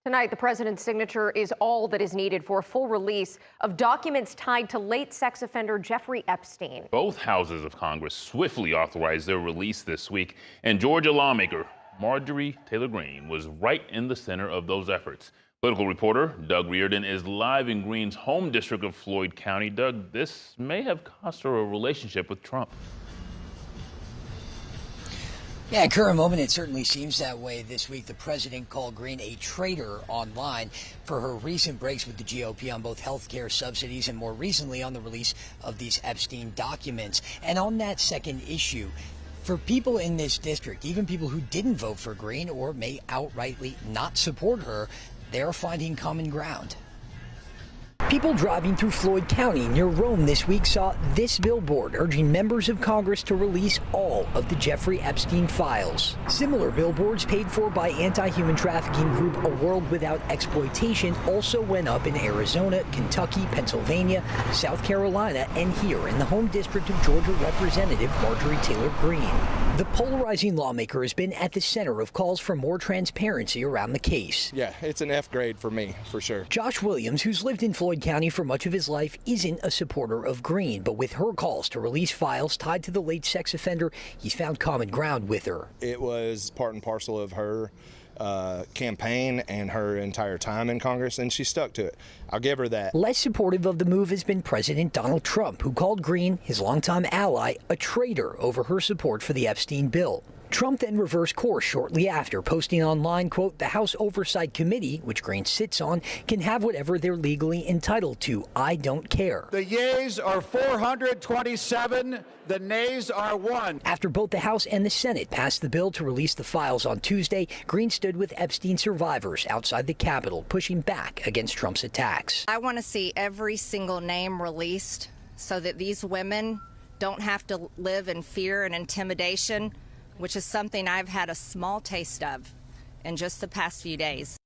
Tonight, the president's signature is all that is needed for a full release of documents tied to late sex offender Jeffrey Epstein. Both houses of Congress swiftly authorized their release this week, and Georgia lawmaker Marjorie Taylor Greene was right in the center of those efforts. Political reporter Doug Reardon is live in Greene's home district of Floyd County. Doug, this may have cost her a relationship with Trump. Yeah, current moment, it certainly seems that way. This week, the president called Greene a traitor online for her recent breaks with the GOP on both health care subsidies and more recently on the release of these Epstein documents. And on that second issue, for people in this district, even people who didn't vote for Greene or may outrightly not support her, they're finding common ground. People driving through Floyd County near Rome this week saw this billboard urging members of Congress to release all of the Jeffrey Epstein files. Similar billboards paid for by anti-human trafficking group A World Without Exploitation also went up in Arizona, Kentucky, Pennsylvania, South Carolina, and here in the home district of Georgia Representative Marjorie Taylor Greene. The polarizing lawmaker has been at the center of calls for more transparency around the case. Yeah, it's an F grade for me, for sure. Josh Williams, who's lived in Floyd County for much of his life, isn't a supporter of Greene, but with her calls to release files tied to the late sex offender, he's found common ground with her. It was part and parcel of her campaign and her entire time in Congress, and she stuck to it. I'll give her that. Less supportive of the move has been President Donald Trump, who called Greene, his longtime ally, a traitor over her support for the Epstein bill. Trump then reversed course shortly after, posting online, quote, "The House Oversight Committee, which Greene sits on, can have whatever they're legally entitled to. I don't care." The yeas are 427. The nays are 1. After both the House and the Senate passed the bill to release the files on Tuesday, Greene stood with Epstein survivors outside the Capitol, pushing back against Trump's attacks. I want to see every single name released so that these women don't have to live in fear and intimidation, which is something I've had a small taste of in just the past few days.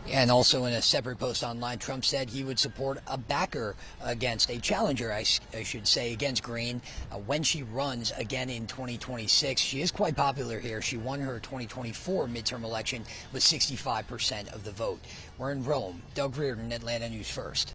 And also in a separate post online, Trump said he would support a backer against a challenger, I should say, against Greene when she runs again in 2026. She is quite popular here. She won her 2024 midterm election with 65% of the vote. We're in Rome. Doug Reardon, Atlanta News First.